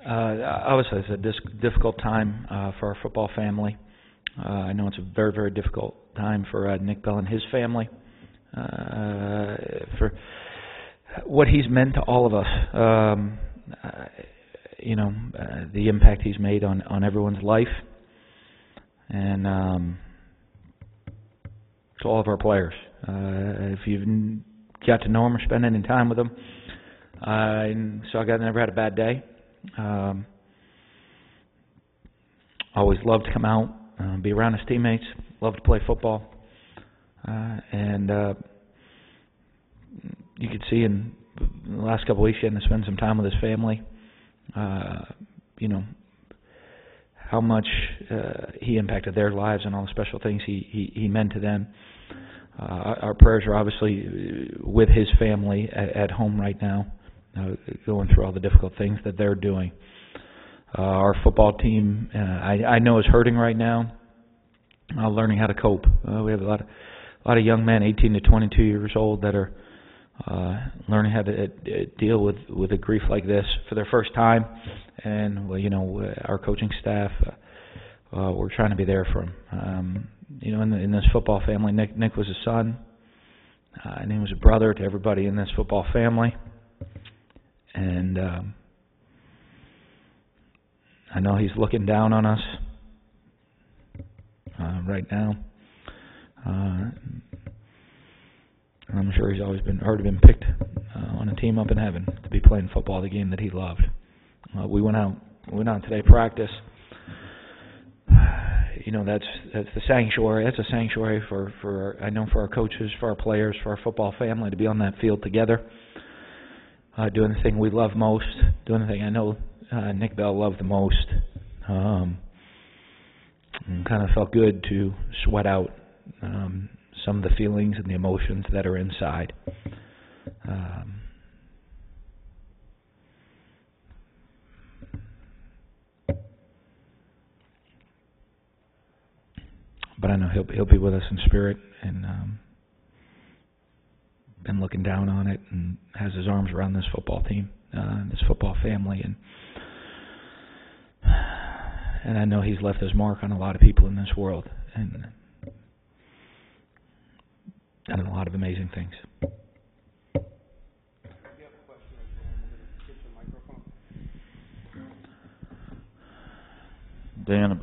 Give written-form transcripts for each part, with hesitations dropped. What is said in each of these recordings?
Obviously, it's a difficult time for our football family. I know it's a very, very difficult time for Nick Bell and his family. For what he's meant to all of us, the impact he's made on everyone's life, and to all of our players. If you've got to know him or spend any time with him, so I never had a bad day. Always loved to come out, be around his teammates, loved to play football, and you could see in the last couple of weeks getting to spend some time with his family, how much he impacted their lives and all the special things he meant to them. Our prayers are obviously with his family at home right now, going through all the difficult things that they're doing. Our football team, I know, is hurting right now, learning how to cope. We have a lot of young men, 18 to 22 years old, that are learning how to deal with a grief like this for their first time. And our coaching staff, we're trying to be there for them. In this football family, Nick was a son, and he was a brother to everybody in this football family. And I know he's looking down on us right now. I'm sure he's already been picked on a team up in heaven to be playing football, the game that he loved. We went out today practice. That's the sanctuary. That's a sanctuary for our coaches, for our players, for our football family to be on that field together, doing the thing we love most, doing the thing I know Nick Bell loved the most. And kind of felt good to sweat out some of the feelings and the emotions that are inside. But I know he'll be with us in spirit, and been looking down on it, and has his arms around this football team, this football family, and I know he's left his mark on a lot of people in this world, and done a lot of amazing things. Dan,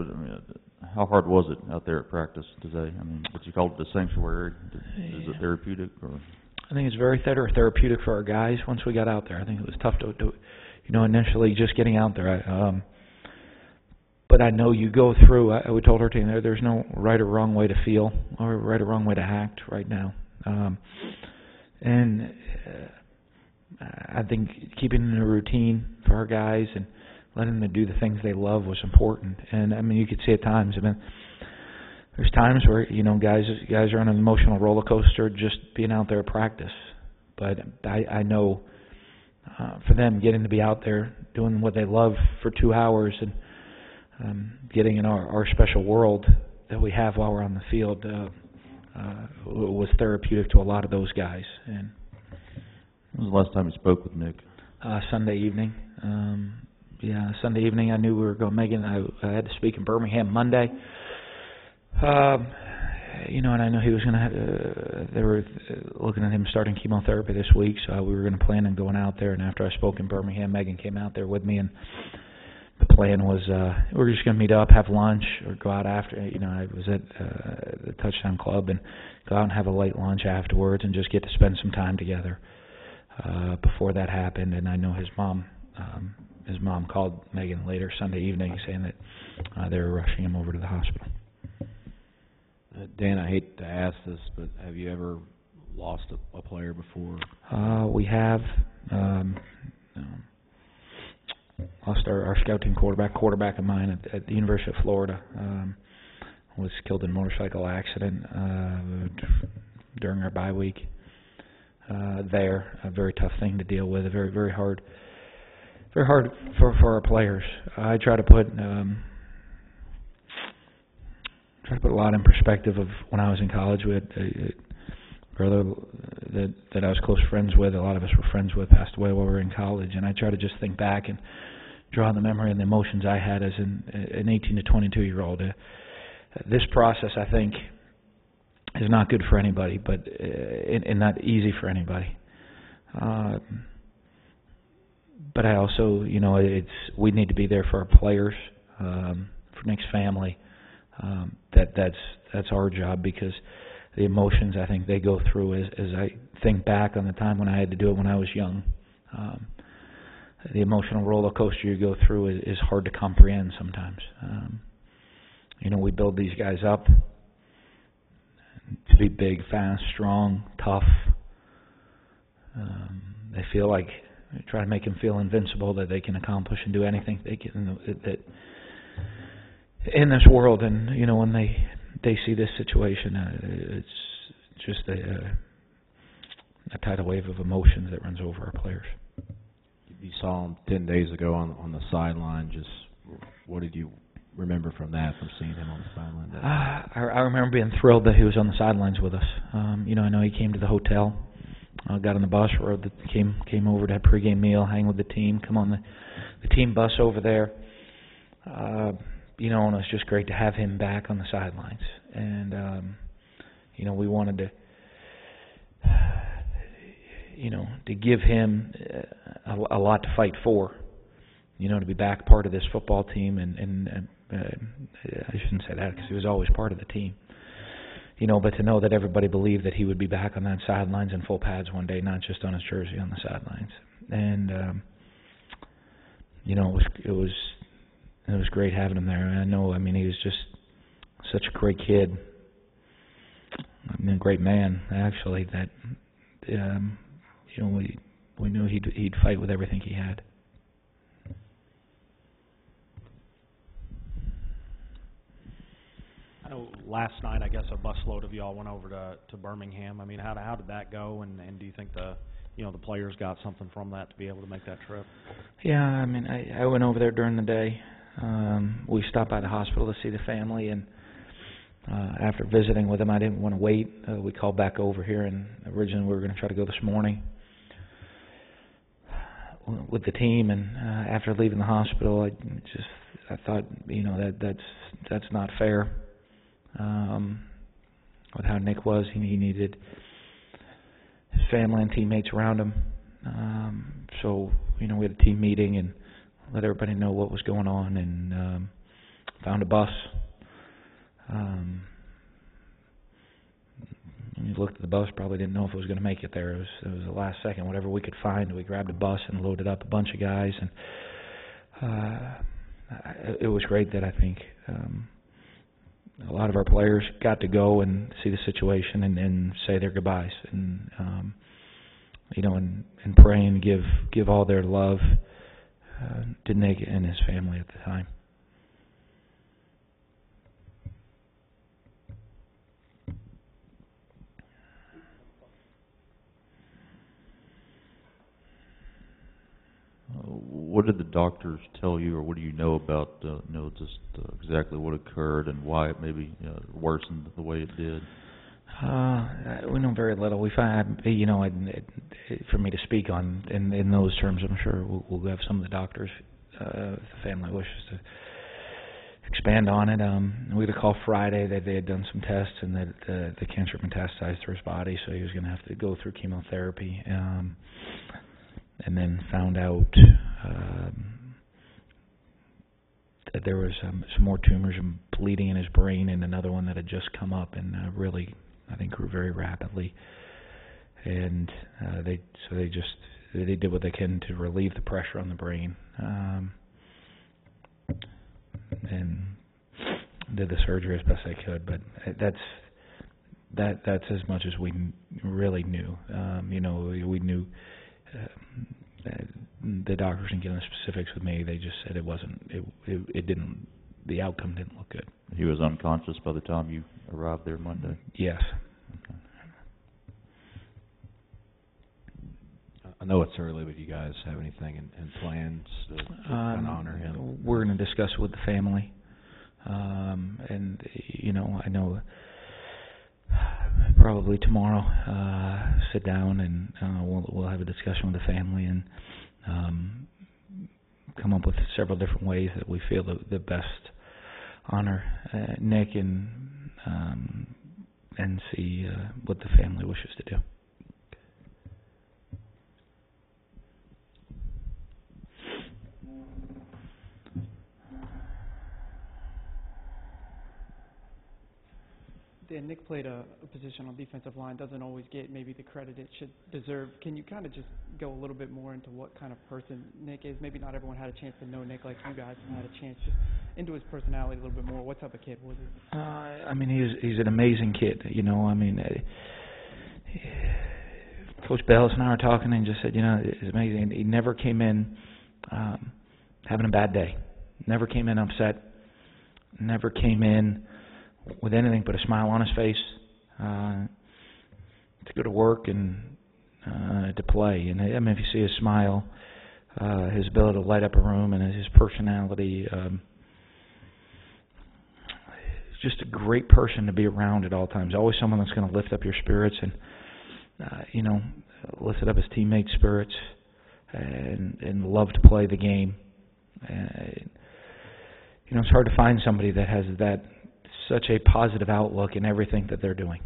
how hard was it out there at practice today? What you called it, the sanctuary? Is it therapeutic? Or? I think it's very therapeutic for our guys once we got out there. I think it was tough to initially just getting out there. But I know you go through, we told our team there's no right or wrong way to feel or right or wrong way to act right now. And I think keeping in a routine for our guys and letting them do the things they love was important. And you could see at times, there's times where, guys are on an emotional roller coaster just being out there at practice. But I know for them, getting to be out there doing what they love for 2 hours and getting in our special world that we have while we're on the field was therapeutic to a lot of those guys. And when was the last time you spoke with Nick? Sunday evening. Sunday evening. I knew we were going. Megan, I had to speak in Birmingham Monday. And I know he was going to. They were looking at him starting chemotherapy this week, so we were going to plan on going out there. And after I spoke in Birmingham, Megan came out there with me, and the plan was we were just going to meet up, have lunch, or go out after. I was at the Touchdown Club, and go out and have a late lunch afterwards, and just get to spend some time together. Before that happened, and I know his mom called Megan later Sunday evening saying that they were rushing him over to the hospital. Dan, I hate to ask this, but have you ever lost a player before? We have. Lost our scouting quarterback of mine at the University of Florida. Was killed in a motorcycle accident during our bye week. There, a very tough thing to deal with. Very, very hard. Very hard for our players. I try to put a lot in perspective of when I was in college. We had a brother that I was close friends with. A lot of us were friends with. Passed away while we were in college, and I try to just think back and draw on the memory and the emotions I had as an 18 to 22-year-old. This process, I think, is not good for anybody, but and not easy for anybody. But I also, we need to be there for our players, for Nick's family. That's our job, because the emotions I think they go through, as I think back on the time when I had to do it when I was young, the emotional roller coaster you go through is hard to comprehend sometimes. We build these guys up to be big, fast, strong, tough. They feel like, try to make them feel invincible, that they can accomplish and do anything they can that in this world. And when they see this situation, it's just a tidal wave of emotions that runs over our players. You saw him 10 days ago on the sideline. Just what did you remember from that, from seeing him on the sideline? I remember being thrilled that he was on the sidelines with us. I know he came to the hotel, got on the bus, came over to have a pregame meal, hang with the team, come on the team bus over there. And it was just great to have him back on the sidelines. And we wanted to give him a lot to fight for, to be back part of this football team. And I shouldn't say that, because he was always part of the team. But to know that everybody believed that he would be back on that sidelines in full pads one day, not just on his jersey on the sidelines. And it was great having him there. I know, he was just such a great kid, a great man, actually, that we knew he'd fight with everything he had. I know last night, I guess, a busload of y'all went over to Birmingham. How did that go? And do you think the players got something from that to be able to make that trip? Yeah, I went over there during the day. We stopped by the hospital to see the family, and after visiting with them, I didn't want to wait. We called back over here, and originally we were going to try to go this morning with the team. And after leaving the hospital, I thought, that's not fair. With how Nick was, he needed his family and teammates around him. So we had a team meeting and let everybody know what was going on, and found a bus. We looked at the bus, probably didn't know if it was going to make it there. It was the last second. Whatever we could find, we grabbed a bus and loaded up a bunch of guys. And it was great that I think a lot of our players got to go and see the situation and say their goodbyes, and and pray and give all their love to Nick and his family at the time. What did the doctors tell you, or what do you know about exactly what occurred and why it maybe worsened the way it did? We know very little. We find, for me to speak on in those terms, I'm sure we'll have some of the doctors, if the family wishes to expand on it. We had a call Friday that they had done some tests and that the cancer had metastasized through his body, so he was going to have to go through chemotherapy. And then found out that there was some more tumors and bleeding in his brain, and another one that had just come up and really, I think, grew very rapidly. And they did what they can to relieve the pressure on the brain, and did the surgery as best they could. But that's as much as we really knew. We knew. The doctors didn't get into specifics with me. They just said it didn't. The outcome didn't look good. He was unconscious by the time you arrived there Monday? Yes. Okay. I know it's early, but you guys have anything in plans to kind of honor him? We're going to discuss it with the family, and I know probably tomorrow sit down and we'll have a discussion with the family and come up with several different ways that we feel the best honor Nick and see what the family wishes to do. Dan, Nick played a position on defensive line, doesn't always get maybe the credit it should deserve. Can you kind of just go a little bit more into what kind of person Nick is? Maybe not everyone had a chance to know Nick like you guys had a chance, just into his personality a little bit more. What type of kid was he? I mean, he's an amazing kid. You know, I mean, Coach Bellis and I were talking and just said, you know, it's amazing. He never came in having a bad day. Never came in upset. Never came in with anything but a smile on his face to go to work and to play. And I mean, if you see his smile, his ability to light up a room, and his personality, he's just a great person to be around at all times. Always someone that's going to lift up your spirits and you know, lifted up his teammates' spirits and love to play the game. You know, it's hard to find somebody that has such a positive outlook in everything that they're doing.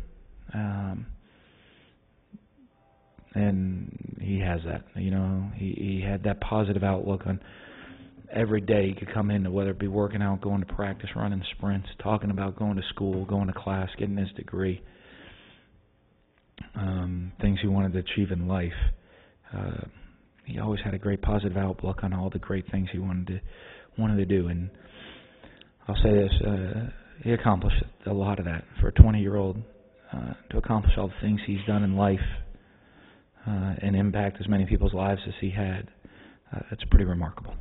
And he has that. You know, he had that positive outlook on every day. He could come in, whether it be working out, going to practice, running sprints, talking about going to school, going to class, getting his degree, things he wanted to achieve in life. He always had a great positive outlook on all the great things he wanted to do. And I'll say this, he accomplished a lot of that. For a 20-year-old to accomplish all the things he's done in life and impact as many people's lives as he had, it's pretty remarkable.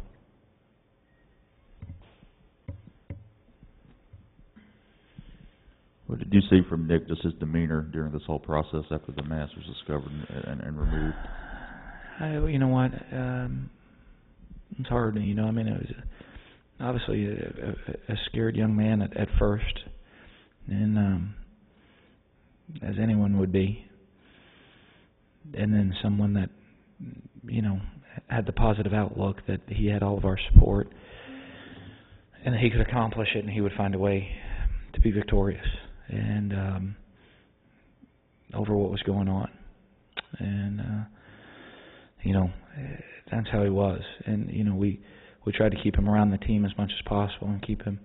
What did you see from Nick, just his demeanor during this whole process after the mask was discovered and removed? You know what? It's hard. You know, I mean, it was obviously a scared young man at first, and as anyone would be, and then someone that, you know, had the positive outlook that he had all of our support, and that he could accomplish it, and he would find a way to be victorious, and over what was going on, and you know, that's how he was, and you know, we tried to keep him around the team as much as possible and keep him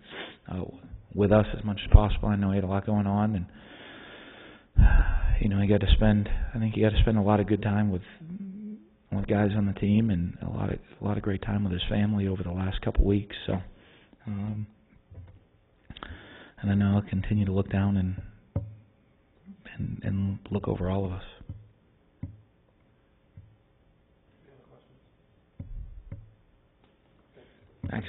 with us as much as possible. I know he had a lot going on, and you know, I think he got to spend a lot of good time with guys on the team, and a lot of great time with his family over the last couple weeks. So, and I know I'll continue to look down and look over all of us. Thanks.